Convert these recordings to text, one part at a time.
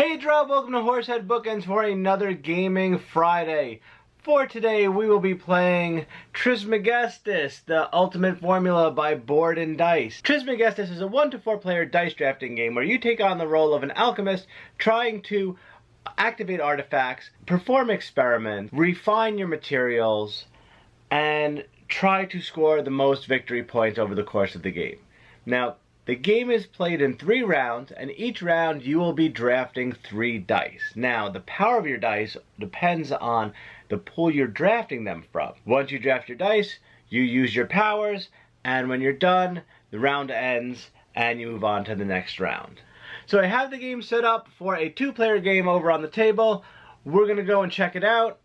Hey Drow, welcome to Horsehead Bookends for another Gaming Friday. For today, we will be playing Trismegistus, the Ultimate Formula by Board and Dice. Trismegistus is a 1 to 4 player dice drafting game where you take on the role of an alchemist trying to activate artifacts, perform experiments, refine your materials, and try to score the most victory points over the course of the game. Now, the game is played in 3 rounds, and each round you will be drafting 3 dice. Now, the power of your dice depends on the pool you're drafting them from. Once you draft your dice, you use your powers, and when you're done, the round ends, and you move on to the next round. So I have the game set up for a 2-player game over on the table. We're going to go and check it out.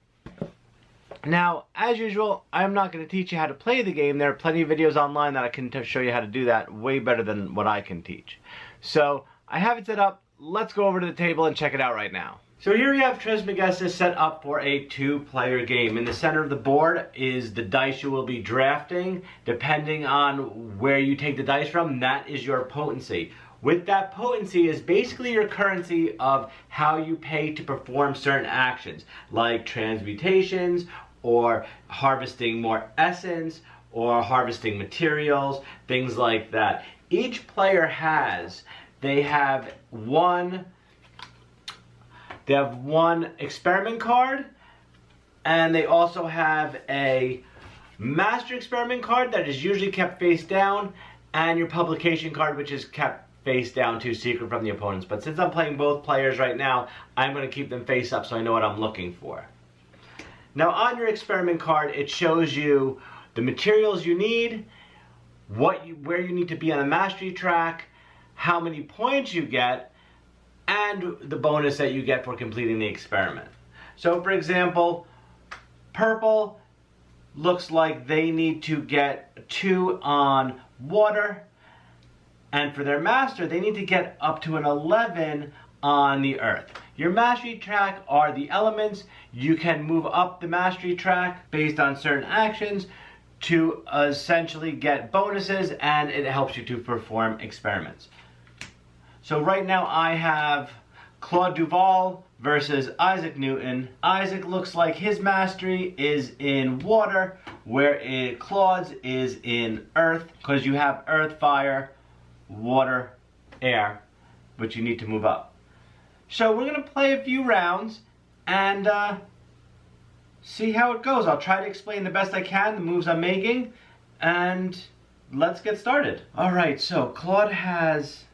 Now, as usual, I'm not going to teach you how to play the game. There are plenty of videos online that I can show you how to do that way better than what I can teach. So, I have it set up. Let's go over to the table and check it out right now. So here we have Trismegistus set up for a 2-player game. In the center of the board is the dice you will be drafting. Depending on where you take the dice from, that is your potency. With that potency is basically your currency of how you pay to perform certain actions, like transmutations, or harvesting more essence, or harvesting materials, things like that. Each player they have one experiment card, and they also have a master experiment card that is usually kept face down, and your publication card, which is kept face down too, secret from the opponents. But since I'm playing both players right now, I'm going to keep them face up so I know what I'm looking for. Now on your experiment card, it shows you the materials you need, where you need to be on the mastery track, how many points you get, and the bonus that you get for completing the experiment. So for example, purple looks like they need to get 2 on water, and for their master, they need to get up to an 11 on the earth. Your mastery track are the elements. You can move up the mastery track based on certain actions to essentially get bonuses, and it helps you to perform experiments. So right now I have Claude Duval versus Isaac Newton. Isaac looks like his mastery is in water, where Claude's is in earth, because you have earth, fire, water, air, but you need to move up. So we're going to play a few rounds and see how it goes. I'll try to explain the best I can the moves I'm making, and let's get started. Alright, so Claude has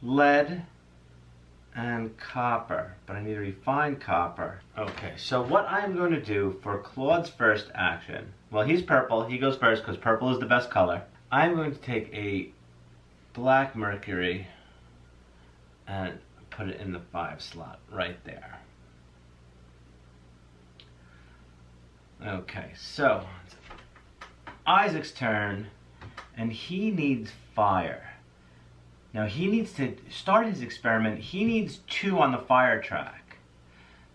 lead and copper, but I need to refine copper. Okay, so what I'm going to do for Claude's first action, well, he's purple, he goes first because purple is the best color. I'm going to take a black mercury and put it in the 5 slot right there. Okay, so it's Isaac's turn, and he needs fire. Now he needs to start his experiment. He needs 2 on the fire track.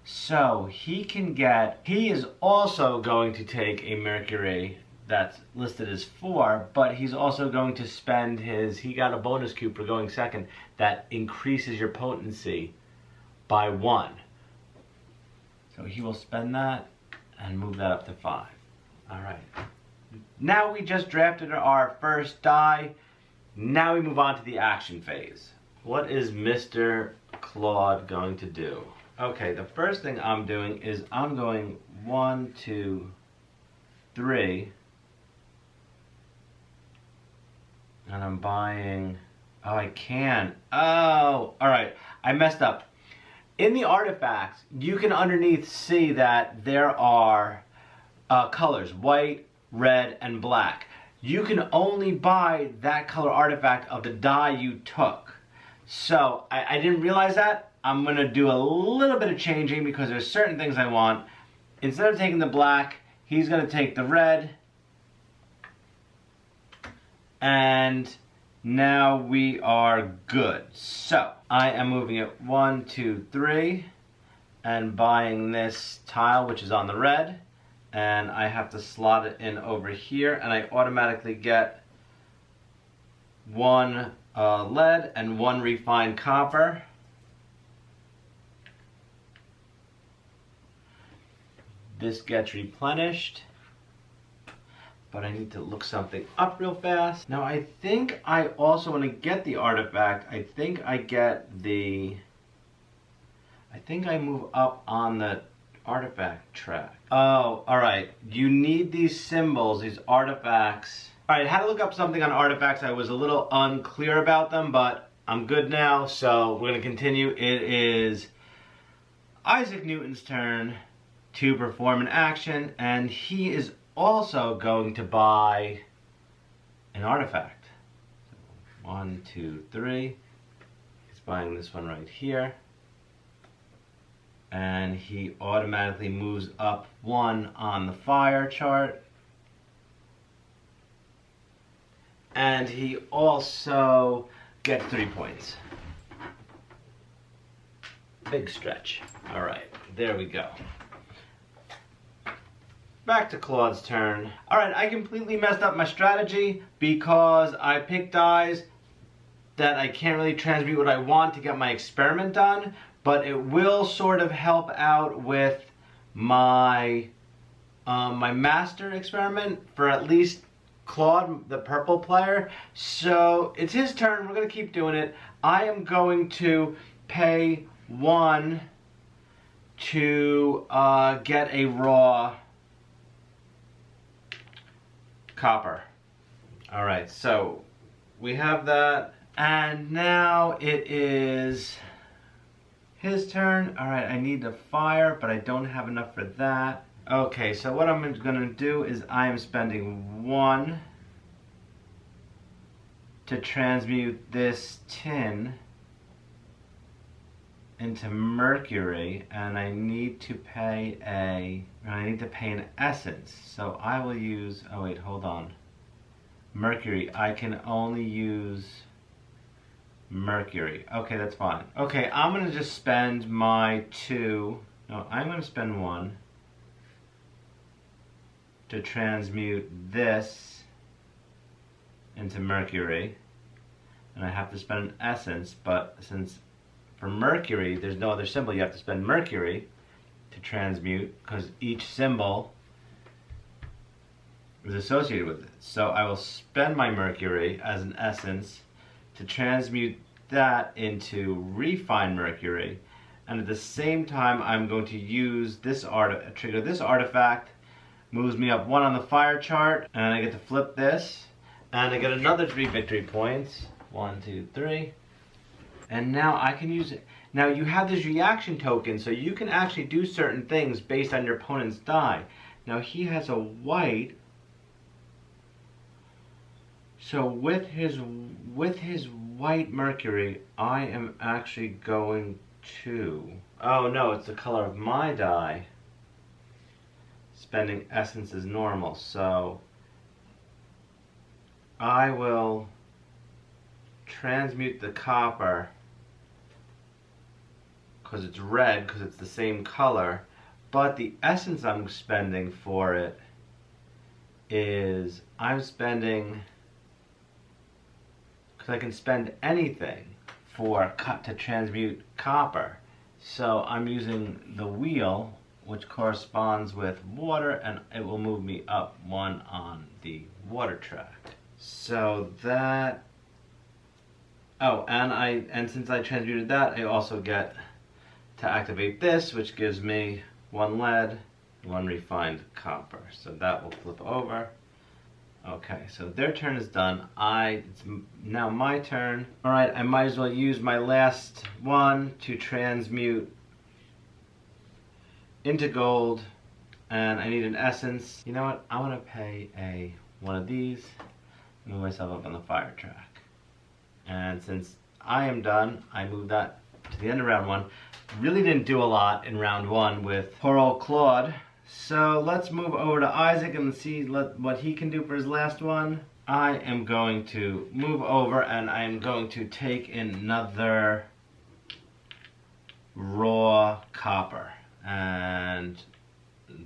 So he is also going to take a mercury that's listed as 4, but he's also going to spend he got a bonus cube for going second that increases your potency by 1. So he will spend that and move that up to 5. Alright. Now we just drafted our first die. Now we move on to the action phase. What is Mr. Claude going to do? Okay, the first thing I'm doing is I'm going 1, 2, 3. And I'm buying, oh, I can. Oh, all right, I messed up. In the artifacts, you can underneath see that there are colors, white, red, and black. You can only buy that color artifact of the die you took. So, I didn't realize that. I'm gonna do a little bit of changing because there's certain things I want. Instead of taking the black, he's gonna take the red. And now we are good. So I am moving it 1, 2, 3 and buying this tile, which is on the red, and I have to slot it in over here, and I automatically get 1 lead and 1 refined copper. This gets replenished, but I need to look something up real fast. Now I think I also, when I get the artifact, I think I move up on the artifact track. Oh, alright. You need these symbols, these artifacts. Alright, I had to look up something on artifacts. I was a little unclear about them, but I'm good now, so we're going to continue. It is Isaac Newton's turn to perform an action, and he is also going to buy an artifact. So 1, 2, 3. He's buying this one right here. And he automatically moves up 1 on the fire chart. And he also gets 3 points. Big stretch. Alright, there we go. Back to Claude's turn. Alright, I completely messed up my strategy because I picked dies that I can't really transmute what I want to get my experiment done, but it will sort of help out with my my master experiment for at least Claude, the purple player. So it's his turn. We're going to keep doing it. I am going to pay 1 to get a raw copper. Alright, so we have that, and now it is his turn. Alright, I need to fire, but I don't have enough for that. Okay, so what I'm going to do is I am spending 1 to transmute this tin into mercury, and I need to pay an essence. So I will use, oh wait, hold on. Mercury, I can only use mercury. Okay, that's fine. Okay, I'm gonna just spend my 2, no, I'm gonna spend 1 to transmute this into mercury. And I have to spend an essence, but since for mercury, there's no other symbol, you have to spend mercury to transmute, because each symbol is associated with it. So I will spend my mercury as an essence to transmute that into refined mercury, and at the same time I'm going to use this trigger this artifact, moves me up 1 on the fire chart, and I get to flip this, and I get another 3 victory points. 1, 2, 3. And now I can use it. Now you have this reaction token, so you can actually do certain things based on your opponent's die. Now he has a white, so with his white mercury, I am actually going to, oh no, it's the color of my die. Spending essence is normal, so I will transmute the copper because it's red, because it's the same color, but the essence I'm spending for it is, I'm spending, because I can spend anything to transmute copper, so I'm using the wheel, which corresponds with water, and it will move me up 1 on the water track. So that, oh, and since I transmuted that, I also get to activate this, which gives me 1 lead, 1 refined copper. So that will flip over. Okay, so their turn is done. It's now my turn. Alright, I might as well use my last one to transmute into gold, and I need an essence. You know what? I want to pay one of these, move myself up on the fire track. And since I am done, I move that to the end of round 1. Really didn't do a lot in round 1 with poor old Claude. So let's move over to Isaac and see what he can do for his last one. I am going to move over and I am going to take another raw copper. And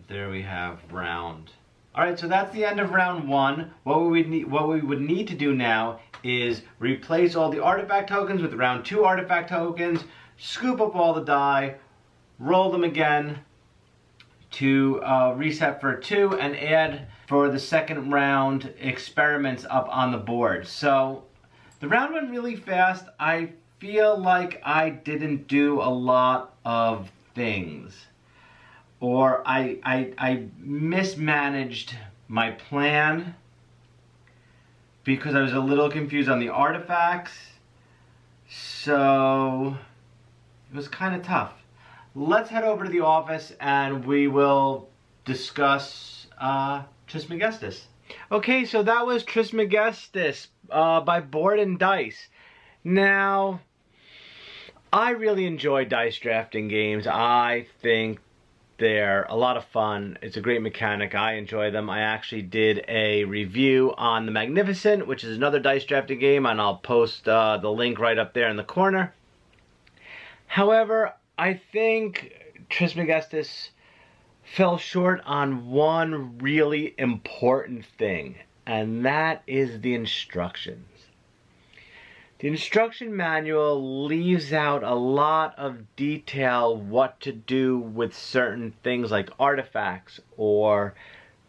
there we have round. Alright, so that's the end of round 1. What we would need to do now is replace all the artifact tokens with round 2 artifact tokens, scoop up all the die, roll them again to reset for 2, and add for the second round experiments up on the board. So the round went really fast. I feel like I didn't do a lot of things, or I mismanaged my plan because I was a little confused on the artifacts, so it was kind of tough. Let's head over to the office and we will discuss Trismegistus. Okay, so that was Trismegistus by Board and Dice. Now, I really enjoy dice drafting games. I think they're a lot of fun. It's a great mechanic. I enjoy them. I actually did a review on The Magnificent, which is another dice drafting game, and I'll post the link right up there in the corner. However, I think Trismegistus fell short on one really important thing, and that is the instructions. The instruction manual leaves out a lot of detail what to do with certain things like artifacts, or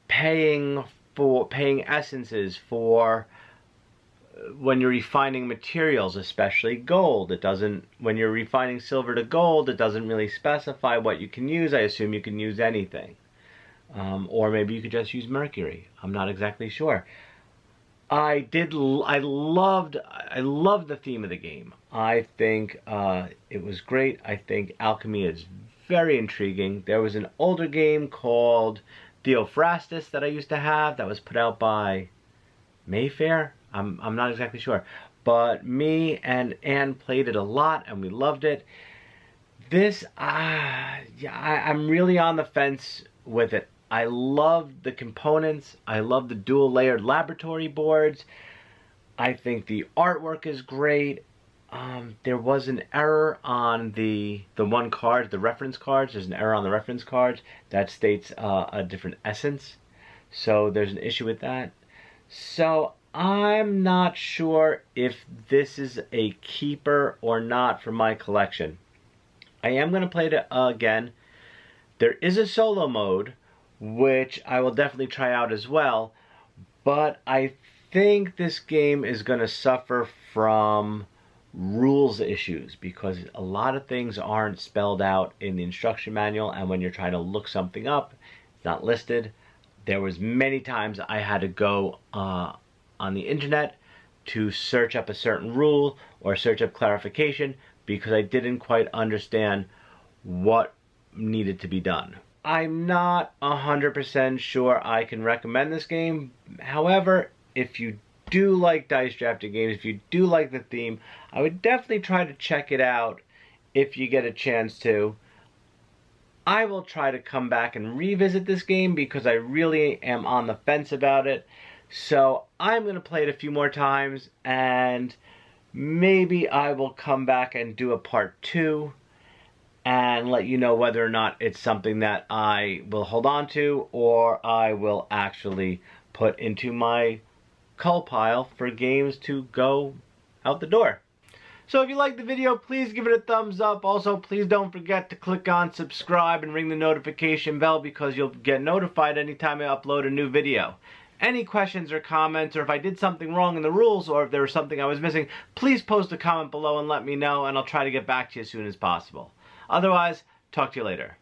paying essences for when you're refining materials, especially gold. It doesn't, when you're refining silver to gold, it doesn't really specify what you can use. I assume you can use anything. Or maybe you could just use mercury. I'm not exactly sure. I loved the theme of the game. I think it was great. I think alchemy is very intriguing. There was an older game called Theophrastus that I used to have that was put out by Mayfair. I'm not exactly sure. But me and Anne played it a lot and we loved it. This, yeah, I'm really on the fence with it. I love the components. I love the dual layered laboratory boards. I think the artwork is great. There was an error on the one card, the reference cards. There's an error on the reference cards that states a different essence. So there's an issue with that. So I'm not sure if this is a keeper or not for my collection. I am going to play it again. There is a solo mode, which I will definitely try out as well, but I think this game is going to suffer from rules issues because a lot of things aren't spelled out in the instruction manual, and when you're trying to look something up, it's not listed. There was many times I had to go on the internet to search up a certain rule or search up clarification because I didn't quite understand what needed to be done. I'm not 100% sure I can recommend this game. However, if you do like dice drafting games, if you do like the theme, I would definitely try to check it out if you get a chance to. I will try to come back and revisit this game because I really am on the fence about it. So I'm going to play it a few more times, and maybe I will come back and do a part 2 and let you know whether or not it's something that I will hold on to or I will actually put into my cull pile for games to go out the door. So if you liked the video, please give it a thumbs up. Also, please don't forget to click on subscribe and ring the notification bell because you'll get notified anytime I upload a new video. Any questions or comments, or if I did something wrong in the rules, or if there was something I was missing, please post a comment below and let me know, and I'll try to get back to you as soon as possible. Otherwise, talk to you later.